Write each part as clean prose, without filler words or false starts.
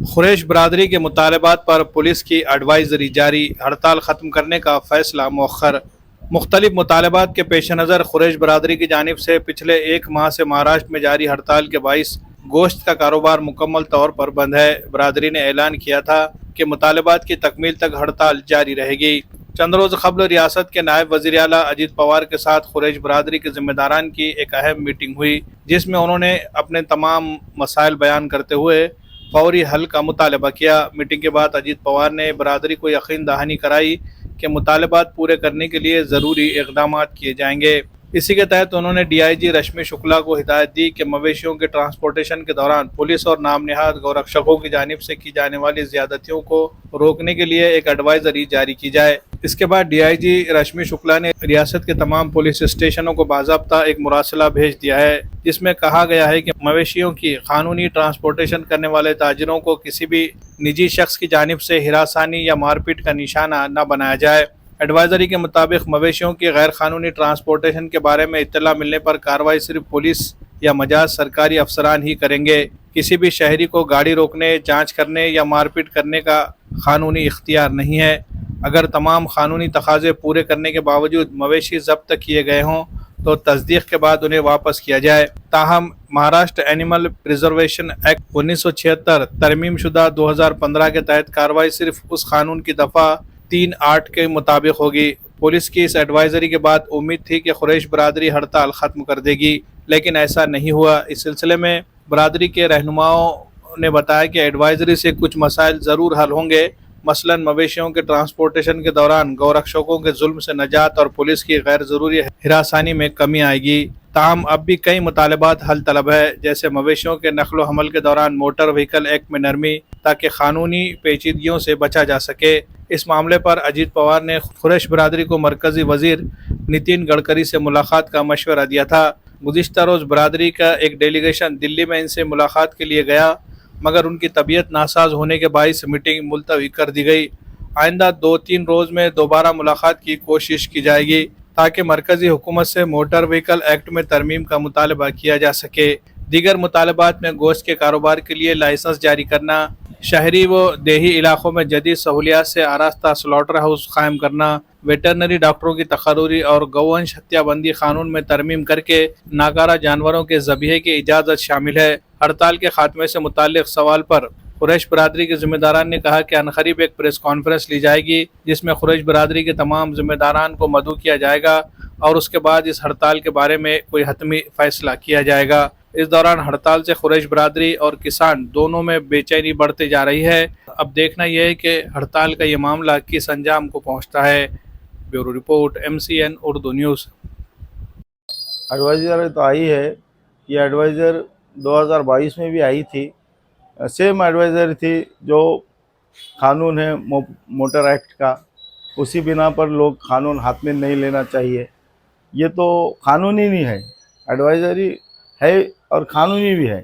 कुरैश बरादरी के मुतालबात पर पुलिस की एडवाइजरी जारी, हड़ताल खत्म करने का फैसला मौखर। मुख्तलिफ मुतालबात के पेश नज़र कुरैश बरादरी की जानिब से पिछले एक माह से महाराष्ट्र में जारी हड़ताल के बाइस गोश्त का कारोबार मुकम्मल तौर पर बंद है। बरादरी ने ऐलान किया था कि मुतालबात की तकमील तक हड़ताल जारी रहेगी। चंद रोज़ कबल रियासत के नायब वज़ीर आला अजीत पवार के साथ कुरैश बरादरी के जिम्मेदारान की एक अहम मीटिंग हुई, जिसमें उन्होंने अपने तमाम मसाइल बयान करते हुए फौरी हल का मुतालबा किया। मीटिंग के बाद अजीत पवार ने बरादरी को यकीन दहानी कराई कि मुतालबात पूरे करने के लिए ज़रूरी इकदाम किए जाएंगे। इसी के तहत उन्होंने डीआईजी रश्मि शुक्ला को हिदायत दी कि मवेशियों के ट्रांसपोर्टेशन के दौरान पुलिस और नाम निहाद गौरक्षकों की जानिब से की जाने वाली ज्यादतियों को रोकने के लिए एक एडवाइजरी जारी की जाए। इसके बाद डीआईजी रश्मि शुक्ला ने रियासत के तमाम पुलिस स्टेशनों को बाज़ाब्ता एक मुरासला भेज दिया है, जिसमें कहा गया है कि मवेशियों की कानूनी ट्रांसपोर्टेशन करने वाले ताजिरों को किसी भी निजी शख्स की जानिब से हिरासानी या मारपीट का निशाना न बनाया जाए। एडवाइजरी के मुताबिक मवेशियों की गैर कानूनी ट्रांसपोर्टेशन के बारे में इत्तला मिलने पर कार्रवाई सिर्फ पुलिस या मजाज सरकारी अफसरान ही करेंगे। किसी भी शहरी को गाड़ी रोकने, जांच करने या मारपीट करने का कानूनी इख्तियार नहीं है। अगर तमाम कानूनी तकाजे पूरे करने के बावजूद मवेशी जब्त किए गए हों तो तस्दीक के बाद उन्हें वापस किया जाए। ताहम महाराष्ट्र एनिमल प्रिजर्वेशन एक्ट 1976 तरमीम शुदा 2015 के तहत कार्रवाई सिर्फ उस कानून की दफ़ा 3(8) के मुताबिक होगी। पुलिस की इस एडवाइजरी के बाद उम्मीद थी कि कुरैश बरादरी हड़ताल खत्म कर देगी, लेकिन ऐसा नहीं हुआ। इस सिलसिले में बरादरी के रहनुमाओं ने बताया कि एडवाइजरी से कुछ मसाइल ज़रूर हल होंगे, मसलन मवेशियों के ट्रांसपोर्टेशन के दौरान गौरक्षकों के जुल्म से नजात और पुलिस की गैर ज़रूरी हिरासानी में कमी आएगी। ताहम अब भी कई मुतालबात हल तलब है, जैसे मवेशियों के नकलो हमल के दौरान मोटर व्हीकल एक्ट में नरमी, ताकि कानूनी पेचीदगियों से बचा जा सके। इस मामले पर अजीत पवार ने कुरैश बरादरी को मरकजी वजीर नितिन गडकरी से मुलाकात का मशवरा दिया था। गुज़िश्ता रोज़ बरादरी का एक डेलीगेशन दिल्ली में इनसे मुलाकात के लिए गया, मगर उनकी तबीयत नासाज होने के बाइस मीटिंग मुलतवी कर दी गई। आइंदा 2-3 रोज़ में दोबारा मुलाकात की कोशिश की जाएगी, ताकि मरकजी हुकूमत से मोटर व्हीकल एक्ट में तरमीम का मुतालबा किया जा सके। दीगर मुतालबात में गोश्त के कारोबार के लिए लाइसेंस जारी करना, शहरी व देही इलाकों में जदीद सहूलियात से आरास्ता स्लॉटर हाउस कायम करना, वेटरनरी डॉक्टरों की तकर्रुरी और गौवंश हत्याबंदी कानून में तरमीम करके नाकारा जानवरों के ज़बीहे की इजाज़त शामिल है। हड़ताल के खात्मे से मुताल्लिक़ सवाल पर कुरैश बरादरी के ज़िम्मेदारान ने कहा कि अनकरीब एक प्रेस कॉन्फ्रेंस ली जाएगी, जिसमें कुरैश बरादरी के तमाम ज़िम्मेदारान को मदऊ किया जाएगा और उसके बाद इस हड़ताल के बारे में कोई हतमी फ़ैसला किया जाएगा। इस दौरान हड़ताल से कुरैश बरादरी और किसान दोनों में बेचैनी बढ़ती जा रही है। अब देखना यह है कि हड़ताल का ये मामला किस अंजाम को पहुँचता है। Bureau report, MCN Urdu news. Adviser तो आई है, ये एडवाइज़र 2022 में भी आई थी। सेम एडवाइज़र थी जो कानून है मोटर एक्ट का, उसी बिना पर लोग कानून हाथ में नहीं लेना चाहिए। ये तो कानूनी नहीं है, एडवाइजरी है और कानूनी भी है।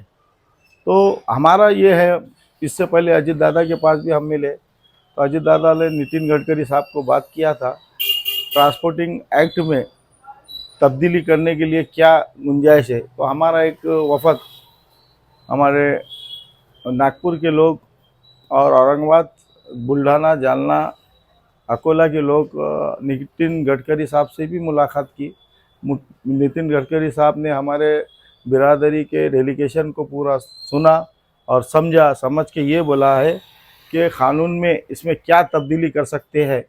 तो हमारा ये है, इससे पहले अजीत दादा के पास भी हम मिले तो अजीत दादा ने नितिन गडकरी साहब को बात किया था ट्रांसपोर्टिंग एक्ट में तब्दीली करने के लिए क्या गुंजाइश है। तो हमारा एक वफद, हमारे नागपुर के लोग और औरंगाबाद, बुल्ढाना, जालना, अकोला के लोग नितिन गडकरी साहब से भी मुलाकात की। नितिन गडकरी साहब ने हमारे बिरादरी के डेलीगेशन को पूरा सुना और समझ के ये बोला है कि कानून में इसमें क्या तब्दीली कर सकते हैं।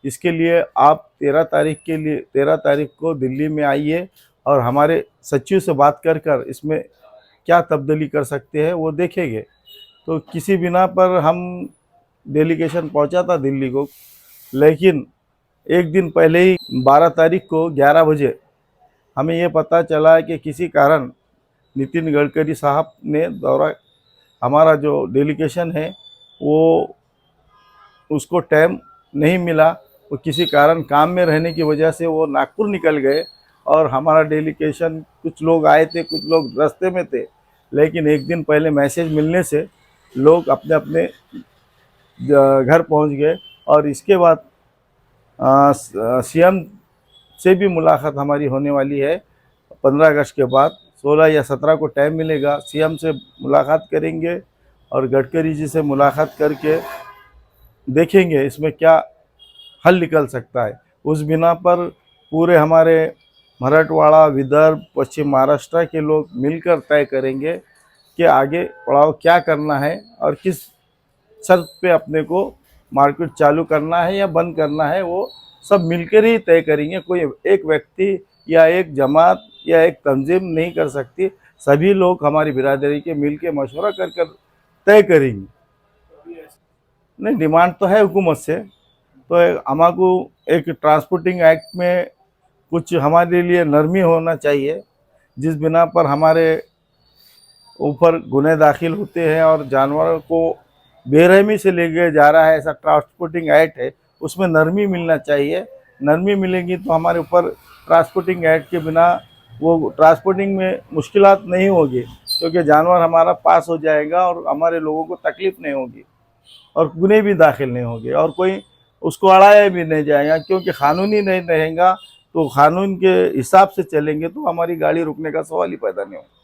इसके लिए आप 13 तारीख को दिल्ली में आइए और हमारे सचिव से बात कर इसमें क्या तब्दीली कर सकते हैं वो देखेंगे। तो किसी बिना पर हम डेलीगेशन पहुंचा था दिल्ली को, लेकिन एक दिन पहले ही 12 तारीख को 11 बजे हमें ये पता चला कि किसी कारण नितिन गडकरी साहब ने हमारा जो डेलीगेशन है वो उसको टाइम नहीं मिला। वो किसी कारण काम में रहने की वजह से वो नागपुर निकल गए और हमारा डेलीगेशन, कुछ लोग आए थे, कुछ लोग रास्ते में थे, लेकिन एक दिन पहले मैसेज मिलने से लोग अपने अपने घर पहुंच गए। और इसके बाद सीएम से भी मुलाकात हमारी होने वाली है 15 अगस्त के बाद। 16 या 17 को टाइम मिलेगा, सीएम से मुलाकात करेंगे और गडकरी जी से मुलाकात करके देखेंगे इसमें क्या हल निकल सकता है। उस बिना पर पूरे हमारे मराठवाड़ा, विदर्भ, पश्चिम महाराष्ट्र के लोग मिलकर तय करेंगे कि आगे पड़ाव क्या करना है और किस शर्त पे अपने को मार्केट चालू करना है या बंद करना है, वो सब मिलकर ही तय करेंगे। कोई एक व्यक्ति या एक जमात या एक तंजीम नहीं कर सकती, सभी लोग हमारी बिरादरी के मिल के मशवरा कर कर तय करेंगे। नहीं, डिमांड तो है हुकूमत से, तो हमारे एक ट्रांसपोर्टिंग एक्ट में कुछ हमारे लिए नरमी होना चाहिए, जिस बिना पर हमारे ऊपर गुने दाखिल होते हैं और जानवरों को बेरहमी से ले गया जा रहा है, ऐसा ट्रांसपोर्टिंग एक्ट है, उसमें नरमी मिलना चाहिए। नरमी मिलेगी तो हमारे ऊपर ट्रांसपोर्टिंग एक्ट के बिना वो ट्रांसपोर्टिंग में मुश्किलात नहीं होगी, क्योंकि जानवर हमारा पास हो जाएगा और हमारे लोगों को तकलीफ नहीं होगी और गुने भी दाखिल नहीं होंगे और कोई उसको अड़ाया भी नहीं जाएगा, क्योंकि कानूनी नहीं रहेगा तो कानून के हिसाब से चलेंगे तो हमारी गाड़ी रुकने का सवाल ही पैदा नहीं होगा।